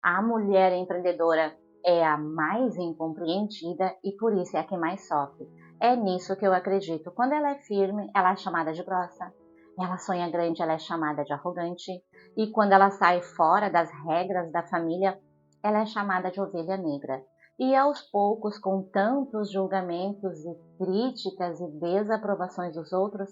A mulher empreendedora é a mais incompreendida e por isso é a que mais sofre. É nisso que eu acredito. Quando ela é firme, ela é chamada de grossa. Ela sonha grande, ela é chamada de arrogante. E quando ela sai fora das regras da família, ela é chamada de ovelha negra. E aos poucos, com tantos julgamentos e críticas e desaprovações dos outros,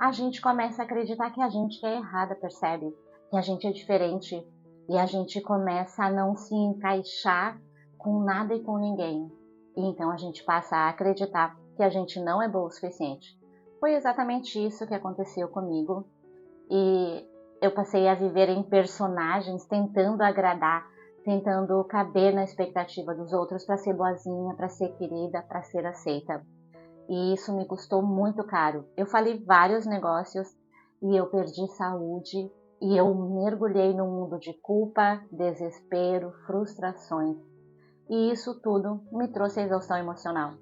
a gente começa a acreditar que a gente é errada, percebe? Que a gente é diferente, e a gente começa a não se encaixar com nada e com ninguém. E então a gente passa a acreditar que a gente não é boa o suficiente. Foi exatamente isso que aconteceu comigo. E eu passei a viver em personagens tentando agradar, tentando caber na expectativa dos outros para ser boazinha, para ser querida, para ser aceita. E isso me custou muito caro. Eu falei vários negócios e eu perdi saúde e eu mergulhei num mundo de culpa, desespero, frustrações. E isso tudo me trouxe exaustão emocional.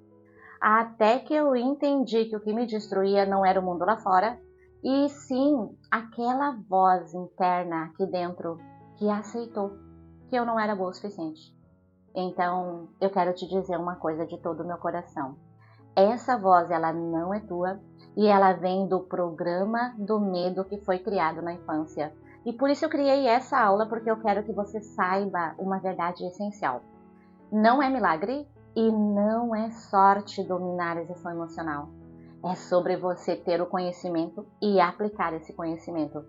Até que eu entendi que o que me destruía não era o mundo lá fora, e sim aquela voz interna aqui dentro que aceitou que eu não era boa o suficiente. Então, eu quero te dizer uma coisa de todo o meu coração. Essa voz, ela não é tua e ela vem do programa do medo que foi criado na infância. E por isso eu criei essa aula, porque eu quero que você saiba uma verdade essencial. Não é milagre e não é sorte dominar a gestão emocional. É sobre você ter o conhecimento e aplicar esse conhecimento.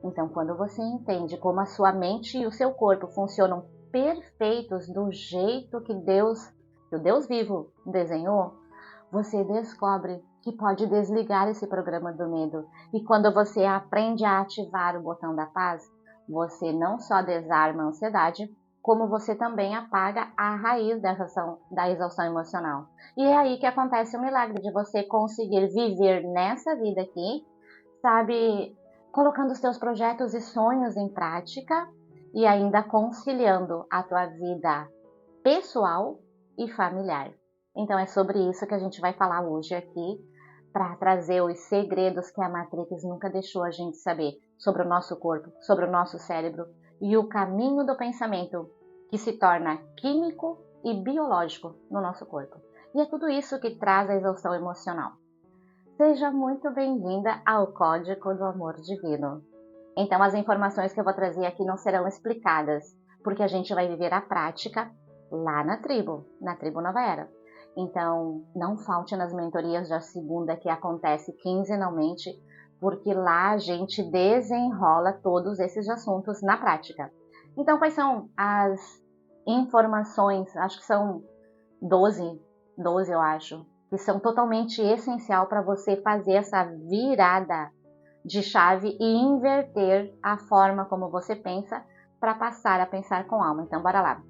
Então, quando você entende como a sua mente e o seu corpo funcionam perfeitos do jeito que o Deus vivo, desenhou, você descobre que pode desligar esse programa do medo. E quando você aprende a ativar o botão da paz, você não só desarma a ansiedade, como você também apaga a raiz da exaustão emocional. E é aí que acontece o milagre de você conseguir viver nessa vida aqui, sabe, colocando os teus projetos e sonhos em prática e ainda conciliando a tua vida pessoal e familiar. Então é sobre isso que a gente vai falar hoje aqui, para trazer os segredos que a Matrix nunca deixou a gente saber sobre o nosso corpo, sobre o nosso cérebro e o caminho do pensamento que se torna químico e biológico no nosso corpo. E é tudo isso que traz a exaustão emocional. Seja muito bem-vinda ao Código do Amor Divino. Então as informações que eu vou trazer aqui não serão explicadas, porque a gente vai viver a prática lá na tribo Nova Era. Então, não falte nas mentorias da segunda que acontece quinzenalmente, porque lá a gente desenrola todos esses assuntos na prática. Então, quais são as informações? Acho que são 12, 12 eu acho, que são totalmente essencial para você fazer essa virada de chave e inverter a forma como você pensa para passar a pensar com alma. Então, bora lá.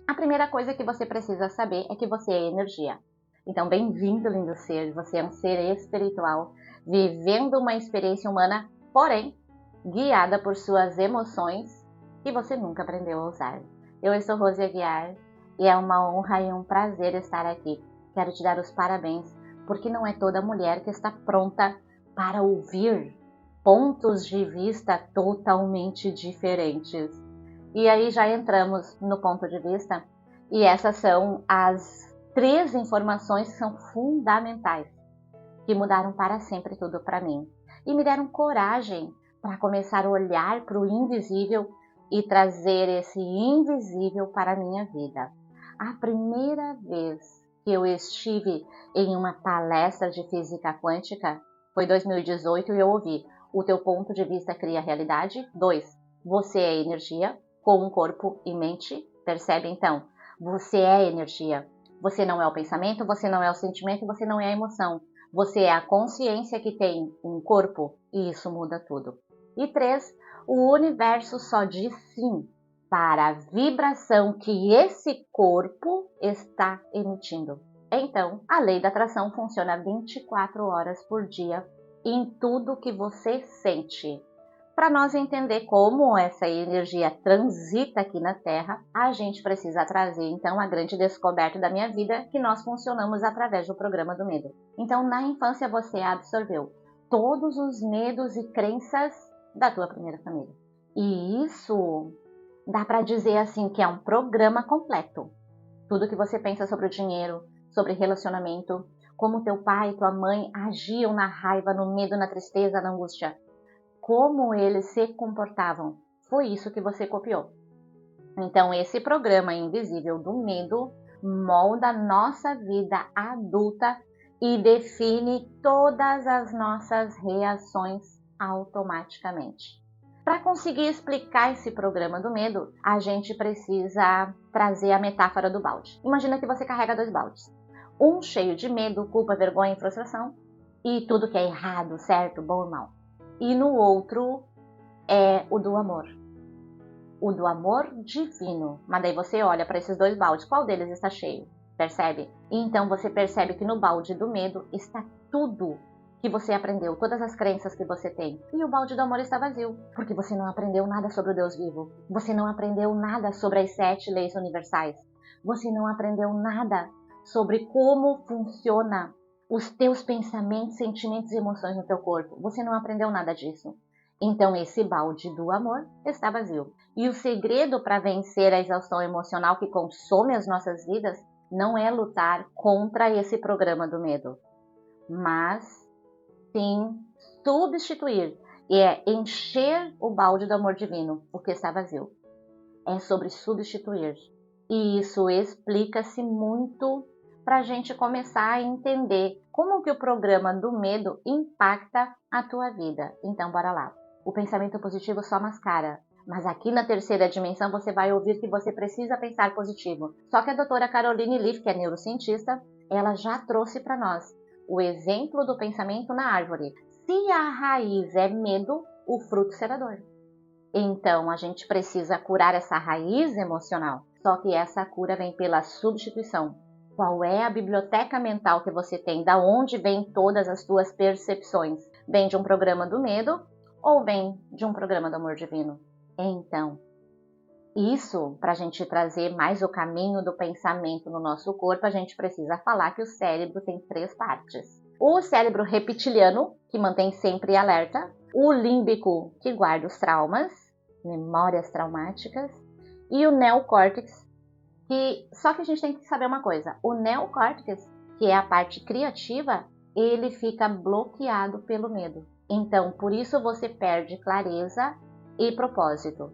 A primeira coisa que você precisa saber é que você é energia. Então, bem-vindo, lindo ser. Você é um ser espiritual, vivendo uma experiência humana, porém, guiada por suas emoções que você nunca aprendeu a usar. Eu sou Rose Aguiar e é uma honra e um prazer estar aqui. Quero te dar os parabéns, porque não é toda mulher que está pronta para ouvir pontos de vista totalmente diferentes. E aí já entramos no ponto de vista, e essas são as 3 informações que são fundamentais, que mudaram para sempre tudo para mim. E me deram coragem para começar a olhar para o invisível e trazer esse invisível para a minha vida. A primeira vez que eu estive em uma palestra de física quântica foi em 2018 e eu ouvi: o teu ponto de vista cria a realidade. 2. Você é energia com um corpo e mente. Percebe então? Você é energia. Você não é o pensamento, você não é o sentimento, você não é a emoção. Você é a consciência que tem um corpo e isso muda tudo. E 3. O universo só diz sim para a vibração que esse corpo está emitindo. Então, a lei da atração funciona 24 horas por dia em tudo que você sente. Para nós entender como essa energia transita aqui na Terra, a gente precisa trazer então a grande descoberta da minha vida, que nós funcionamos através do programa do medo. Então, na infância você absorveu todos os medos e crenças da tua primeira família. E isso Dá para dizer assim que é um programa completo. Tudo que você pensa sobre o dinheiro, sobre relacionamento, como teu pai e tua mãe agiam na raiva, no medo, na tristeza, na angústia, como eles se comportavam, foi isso que você copiou. Então esse programa invisível do medo molda a nossa vida adulta e define todas as nossas reações automaticamente. Para conseguir explicar esse programa do medo, a gente precisa trazer a metáfora do balde. Imagina que você carrega 2 baldes. Um cheio de medo, culpa, vergonha e frustração, e tudo que é errado, certo, bom ou mal. E no outro é o do amor. O do amor divino. Mas daí você olha para esses 2 baldes, qual deles está cheio? Percebe? Então você percebe que no balde do medo está tudo que você aprendeu, todas as crenças que você tem. E o balde do amor está vazio, porque você não aprendeu nada sobre o Deus vivo. Você não aprendeu nada sobre as 7 leis universais. Você não aprendeu nada sobre como funciona os teus pensamentos, sentimentos e emoções no teu corpo. Você não aprendeu nada disso. Então esse balde do amor está vazio. E o segredo para vencer a exaustão emocional que consome as nossas vidas não é lutar contra esse programa do medo, mas sim substituir, e é encher o balde do amor divino, o que está vazio. É sobre substituir. E isso explica-se muito para a gente começar a entender como que o programa do medo impacta a tua vida. Então, bora lá. O pensamento positivo só mascara, mas aqui na terceira dimensão você vai ouvir que você precisa pensar positivo. Só que a doutora Caroline Leaf, que é neurocientista, ela já trouxe para nós o exemplo do pensamento na árvore. Se a raiz é medo, o fruto será dor. Então, a gente precisa curar essa raiz emocional. Só que essa cura vem pela substituição. Qual é a biblioteca mental que você tem? Da onde vêm todas as tuas percepções? Vem de um programa do medo ou vem de um programa do amor divino? Então, isso, para a gente trazer mais o caminho do pensamento no nosso corpo, a gente precisa falar que o cérebro tem 3 partes. O cérebro reptiliano, que mantém sempre alerta, o límbico, que guarda os traumas, memórias traumáticas, e o neocórtex, só que a gente tem que saber uma coisa, o neocórtex, que é a parte criativa, ele fica bloqueado pelo medo. Então, por isso você perde clareza e propósito.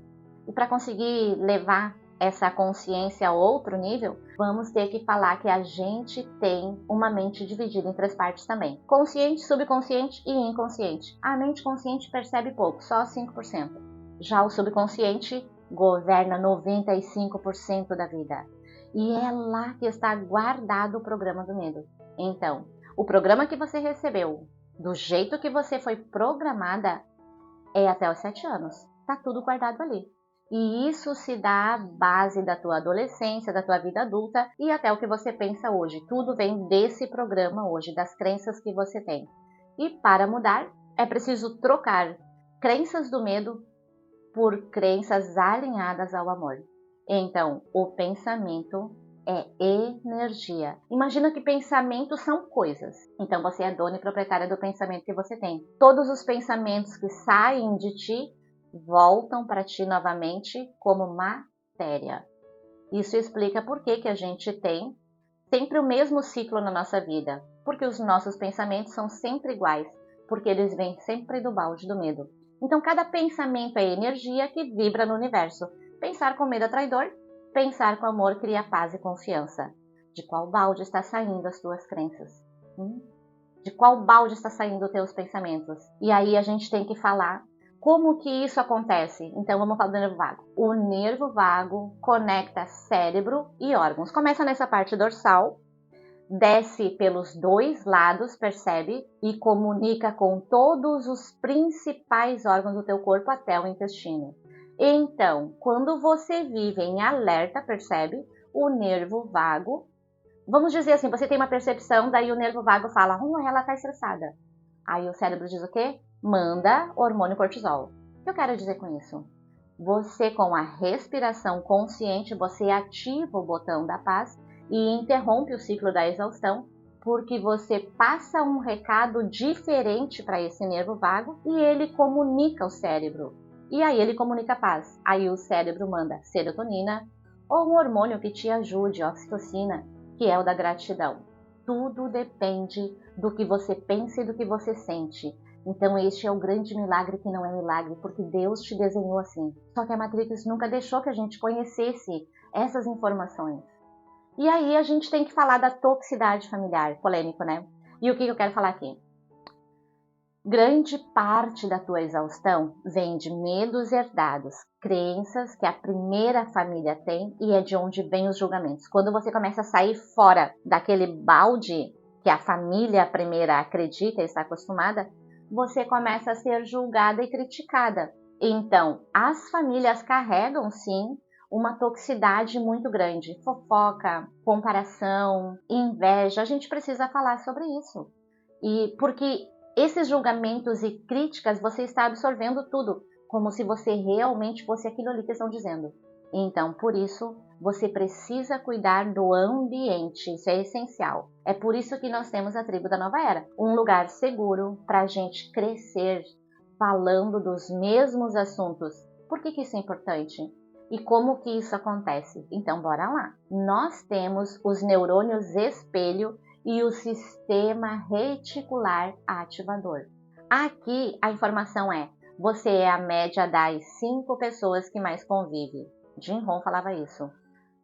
E para conseguir levar essa consciência a outro nível, vamos ter que falar que a gente tem uma mente dividida em 3 partes também. Consciente, subconsciente e inconsciente. A mente consciente percebe pouco, só 5%. Já o subconsciente governa 95% da vida. E é lá que está guardado o programa do medo. Então, o programa que você recebeu, do jeito que você foi programada, é até os 7 anos. Tá tudo guardado ali. E isso se dá à base da tua adolescência, da tua vida adulta e até o que você pensa hoje. Tudo vem desse programa hoje, das crenças que você tem. E para mudar, é preciso trocar crenças do medo por crenças alinhadas ao amor. Então, o pensamento é energia. Imagina que pensamentos são coisas. Então, você é dona e proprietária do pensamento que você tem. Todos os pensamentos que saem de ti voltam para ti novamente como matéria. Isso explica por que a gente tem sempre o mesmo ciclo na nossa vida. Porque os nossos pensamentos são sempre iguais. Porque eles vêm sempre do balde do medo. Então, cada pensamento é energia que vibra no universo. Pensar com medo é traidor, pensar com amor cria paz e confiança. De qual balde está saindo as tuas crenças? De qual balde está saindo os teus pensamentos? E aí a gente tem que falar como que isso acontece. Então, vamos falar do nervo vago. O nervo vago conecta cérebro e órgãos. Começa nessa parte dorsal, desce pelos 2 lados, percebe? E comunica com todos os principais órgãos do teu corpo até o intestino. Então, quando você vive em alerta, percebe? O nervo vago, vamos dizer assim, você tem uma percepção, daí o nervo vago fala, ela está estressada. Aí o cérebro diz o quê? Manda hormônio cortisol. O que eu quero dizer com isso? Você, com a respiração consciente, você ativa o botão da paz e interrompe o ciclo da exaustão, porque você passa um recado diferente para esse nervo vago e ele comunica ao cérebro. E aí ele comunica paz. Aí o cérebro manda serotonina ou um hormônio que te ajude, oxitocina, que é o da gratidão. Tudo depende do que você pensa e do que você sente. Então este é o grande milagre que não é milagre, porque Deus te desenhou assim. Só que a Matrix nunca deixou que a gente conhecesse essas informações. E aí a gente tem que falar da toxicidade familiar, polêmico, né? E o que eu quero falar aqui? Grande parte da tua exaustão vem de medos herdados, crenças que a primeira família tem e é de onde vêm os julgamentos. Quando você começa a sair fora daquele balde que a família primeira acredita e está acostumada, você começa a ser julgada e criticada. Então, as famílias carregam sim uma toxicidade muito grande, fofoca, comparação, inveja. A gente precisa falar sobre isso. E porque esses julgamentos e críticas, você está absorvendo tudo, como se você realmente fosse aquilo ali que estão dizendo. Então, por isso, você precisa cuidar do ambiente, isso é essencial. É por isso que nós temos a Tribo da Nova Era, um lugar seguro para a gente crescer falando dos mesmos assuntos. Por que isso é importante? E como que isso acontece? Então, bora lá. Nós temos os neurônios espelho e o sistema reticular ativador. Aqui a informação é: você é a média das 5 pessoas que mais convive. Jim Rohn falava isso.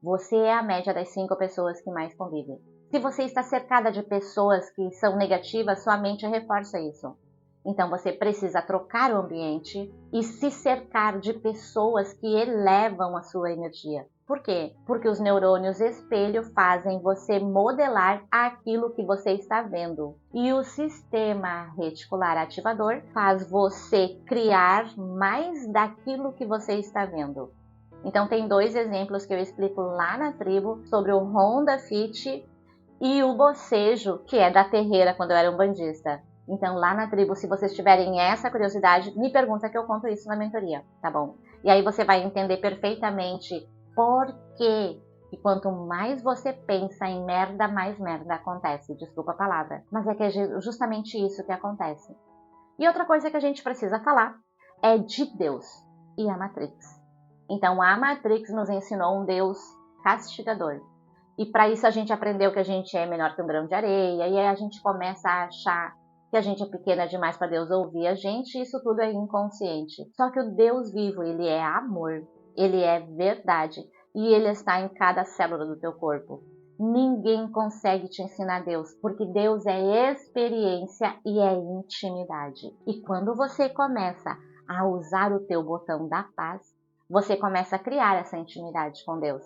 Você é a média das 5 pessoas que mais convive. Se você está cercada de pessoas que são negativas, sua mente reforça isso. Então você precisa trocar o ambiente e se cercar de pessoas que elevam a sua energia. Por quê? Porque os neurônios espelho fazem você modelar aquilo que você está vendo. E o sistema reticular ativador faz você criar mais daquilo que você está vendo. Então tem 2 exemplos que eu explico lá na tribo sobre o Honda Fit e o bocejo, que é da terreira quando eu era umbandista. Então lá na tribo, se vocês tiverem essa curiosidade, me pergunta que eu conto isso na mentoria, tá bom? E aí você vai entender perfeitamente por quê. E quanto mais você pensa em merda, mais merda acontece. Desculpa a palavra. Mas é que é justamente isso que acontece. E outra coisa que a gente precisa falar é de Deus e a Matrix. Então a Matrix nos ensinou um Deus castigador. E para isso a gente aprendeu que a gente é menor que um grão de areia. E aí a gente começa a achar que a gente é pequena demais para Deus ouvir a gente. E isso tudo é inconsciente. Só que o Deus vivo, ele é amor. Ele é verdade. E ele está em cada célula do teu corpo. Ninguém consegue te ensinar Deus, porque Deus é experiência e é intimidade. E quando você começa a usar o teu botão da paz, você começa a criar essa intimidade com Deus.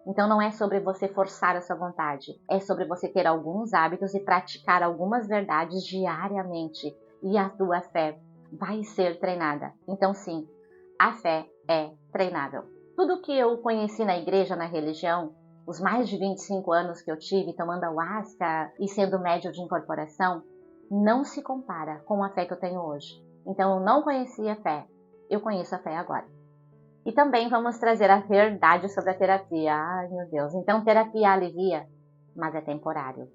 Então não é sobre você forçar a sua vontade, é sobre você ter alguns hábitos e praticar algumas verdades diariamente. E a tua fé vai ser treinada. Então sim, a fé é treinável. Tudo que eu conheci na igreja, na religião, os mais de 25 anos que eu tive tomando ayahuasca e sendo médium de incorporação, não se compara com a fé que eu tenho hoje. Então eu não conhecia a fé, eu conheço a fé agora. E também vamos trazer a verdade sobre a terapia. Ai, meu Deus. Então, terapia alivia, mas é temporário.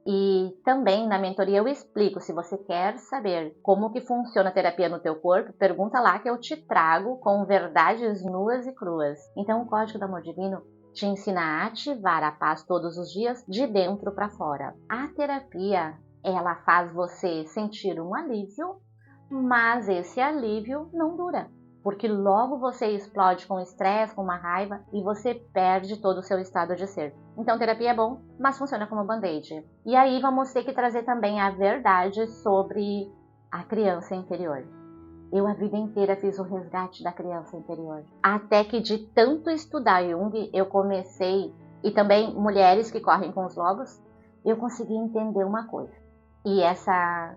E também na mentoria eu explico, se você quer saber como que funciona a terapia no teu corpo, pergunta lá que eu te trago com verdades nuas e cruas. Então, o Código do Amor Divino te ensina a ativar a paz todos os dias, de dentro para fora. A terapia, ela faz você sentir um alívio, mas esse alívio não dura. Porque logo você explode com estresse, com uma raiva e você perde todo o seu estado de ser. Então terapia é bom, mas funciona como band-aid. E aí vamos ter que trazer também a verdade sobre a criança interior. Eu a vida inteira fiz o resgate da criança interior. Até que de tanto estudar Jung, eu comecei, e também mulheres que correm com os lobos, eu consegui entender uma coisa. E essa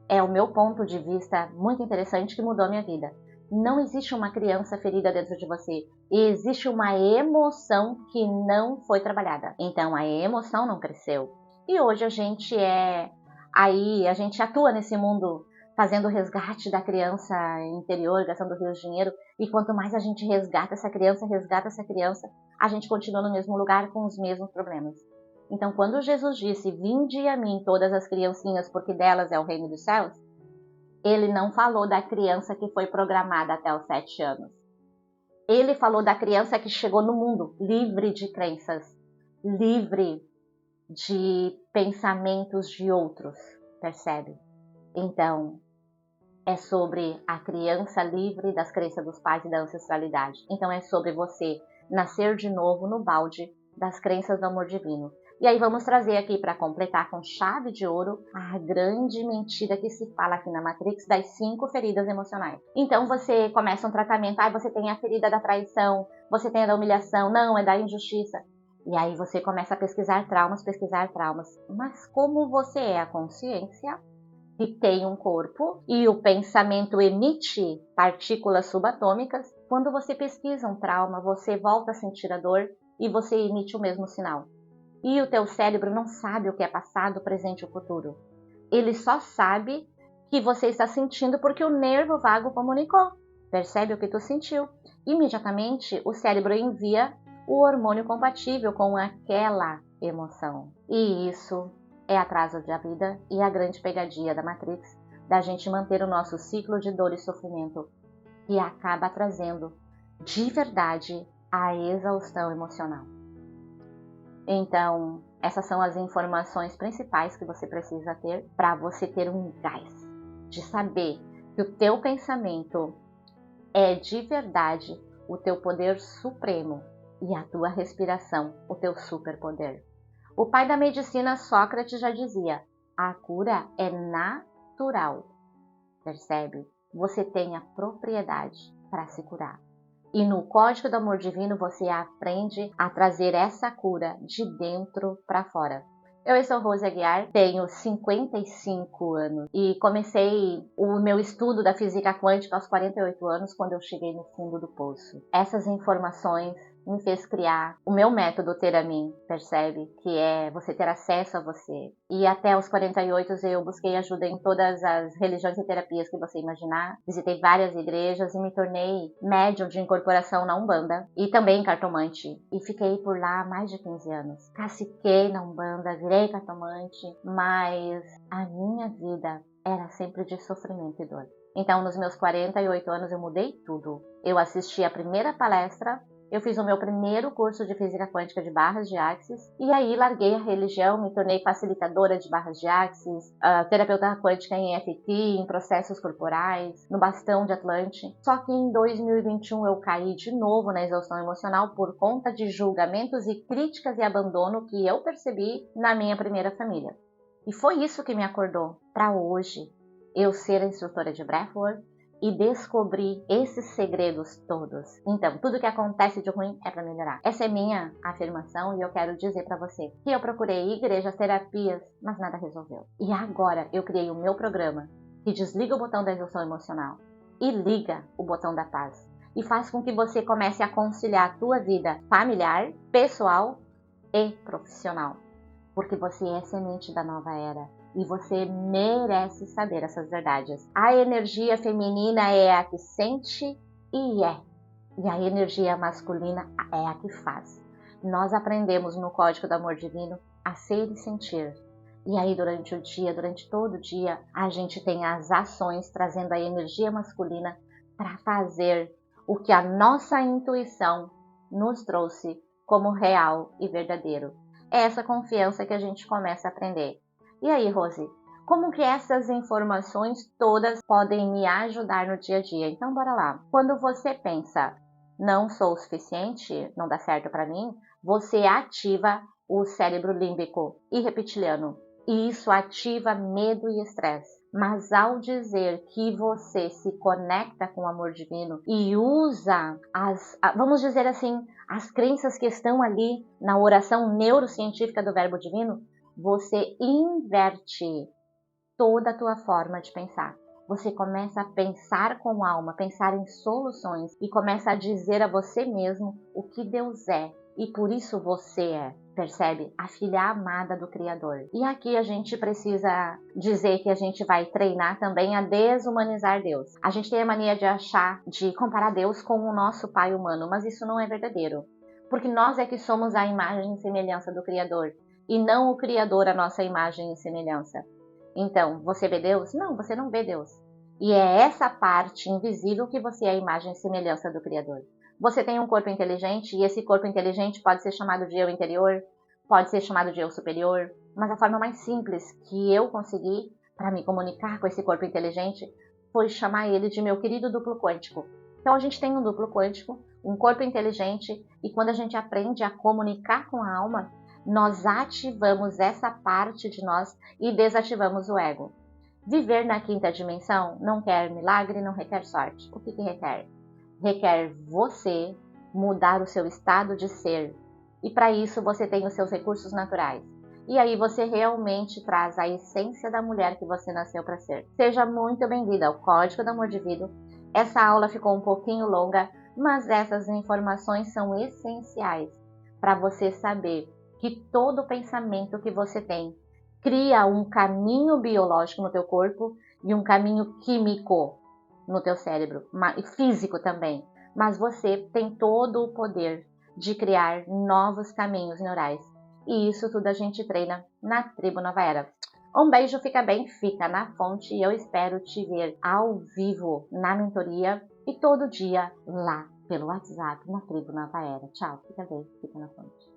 é o meu ponto de vista muito interessante que mudou a minha vida. Não existe uma criança ferida dentro de você. Existe uma emoção que não foi trabalhada. Então a emoção não cresceu. E hoje a gente atua nesse mundo fazendo o resgate da criança interior, gastando rios de dinheiro. E quanto mais a gente resgata essa criança, a gente continua no mesmo lugar com os mesmos problemas. Então quando Jesus disse, vinde a mim todas as criancinhas, porque delas é o reino dos céus, Ele não falou da criança que foi programada até os 7 anos. Ele falou da criança que chegou no mundo livre de crenças, livre de pensamentos de outros, percebe? Então, é sobre a criança livre das crenças dos pais e da ancestralidade. Então, é sobre você nascer de novo no balde das crenças do amor divino. E aí vamos trazer aqui para completar com chave de ouro a grande mentira que se fala aqui na Matrix das 5 feridas emocionais. Então você começa um tratamento, você tem a ferida da traição, você tem a da humilhação, não, é da injustiça. E aí você começa a pesquisar traumas. Mas como você é a consciência que tem um corpo e o pensamento emite partículas subatômicas, quando você pesquisa um trauma, você volta a sentir a dor e você emite o mesmo sinal. E o teu cérebro não sabe o que é passado, presente ou futuro. Ele só sabe que você está sentindo porque o nervo vago comunicou. Percebe o que tu sentiu? Imediatamente o cérebro envia o hormônio compatível com aquela emoção. E isso é atraso da vida e a grande pegadinha da Matrix, da gente manter o nosso ciclo de dor e sofrimento, que acaba trazendo, de verdade, a exaustão emocional. Então, essas são as informações principais que você precisa ter para você ter um gás de saber que o teu pensamento é de verdade o teu poder supremo e a tua respiração o teu superpoder. O pai da medicina, Sócrates, já dizia: a cura é natural. Percebe? Você tem a propriedade para se curar. E no Código do Amor Divino você aprende a trazer essa cura de dentro para fora. Eu sou Rose Aguiar, tenho 55 anos e comecei o meu estudo da física quântica aos 48 anos, quando eu cheguei no fundo do poço. Essas informações me fez criar o meu método Teramin, percebe? Que é você ter acesso a você. E até os 48 eu busquei ajuda em todas as religiões e terapias que você imaginar. Visitei várias igrejas e me tornei médium de incorporação na Umbanda e também cartomante. E fiquei por lá mais de 15 anos. Caciquei na Umbanda, virei cartomante, mas a minha vida era sempre de sofrimento e dor. Então, nos meus 48 anos eu mudei tudo. Eu assisti a primeira palestra, eu fiz o meu primeiro curso de física quântica de barras de Axis e aí larguei a religião, me tornei facilitadora de barras de Axis, terapeuta quântica em EFT, em processos corporais, no bastão de Atlante. Só que em 2021 eu caí de novo na exaustão emocional por conta de julgamentos e críticas e abandono que eu percebi na minha primeira família. E foi isso que me acordou para hoje eu ser a instrutora de Breathwork e descobrir esses segredos todos. Então, tudo que acontece de ruim é para melhorar. Essa é minha afirmação e eu quero dizer para você que eu procurei igrejas, terapias, mas nada resolveu. E agora eu criei o meu programa que desliga o botão da exaustão emocional e liga o botão da paz. E faz com que você comece a conciliar a tua vida familiar, pessoal e profissional. Porque você é semente da nova era. E você merece saber essas verdades. A energia feminina é a que sente e é. E a energia masculina é a que faz. Nós aprendemos no Código do Amor Divino a ser e sentir. E aí durante o dia, durante todo o dia, a gente tem as ações trazendo a energia masculina para fazer o que a nossa intuição nos trouxe como real e verdadeiro. É essa confiança que a gente começa a aprender. E aí, Rose, como que essas informações todas podem me ajudar no dia a dia? Então, bora lá. Quando você pensa, não sou o suficiente, não dá certo para mim, você ativa o cérebro límbico e reptiliano. E isso ativa medo e estresse. Mas ao dizer que você se conecta com o amor divino e usa vamos dizer assim, as crenças que estão ali na oração neurocientífica do verbo divino, você inverte toda a tua forma de pensar. Você começa a pensar com alma, pensar em soluções e começa a dizer a você mesmo o que Deus é e por isso você é. Percebe? A filha amada do Criador. E aqui a gente precisa dizer que a gente vai treinar também a desumanizar Deus. A gente tem a mania de comparar Deus com o nosso pai humano, mas isso não é verdadeiro. Porque nós é que somos a imagem e semelhança do Criador. E não o Criador a nossa imagem e semelhança. Então, você vê Deus? Não, você não vê Deus. E é essa parte invisível que você é a imagem e semelhança do Criador. Você tem um corpo inteligente e esse corpo inteligente pode ser chamado de eu interior, pode ser chamado de eu superior, mas a forma mais simples que eu consegui para me comunicar com esse corpo inteligente foi chamar ele de meu querido duplo quântico. Então a gente tem um duplo quântico, um corpo inteligente, e quando a gente aprende a comunicar com a alma, nós ativamos essa parte de nós e desativamos o ego. Viver na quinta dimensão não quer milagre, não requer sorte. O que requer? Requer você mudar o seu estado de ser. E para isso você tem os seus recursos naturais. E aí você realmente traz a essência da mulher que você nasceu para ser. Seja muito bem-vinda ao Código do Amor Divino. Essa aula ficou um pouquinho longa, mas essas informações são essenciais para você saber que todo pensamento que você tem cria um caminho biológico no teu corpo e um caminho químico no teu cérebro, físico também. Mas você tem todo o poder de criar novos caminhos neurais. E isso tudo a gente treina na Tribo Nova Era. Um beijo, fica bem, fica na fonte e eu espero te ver ao vivo na mentoria e todo dia lá pelo WhatsApp na Tribo Nova Era. Tchau, fica bem, fica na fonte.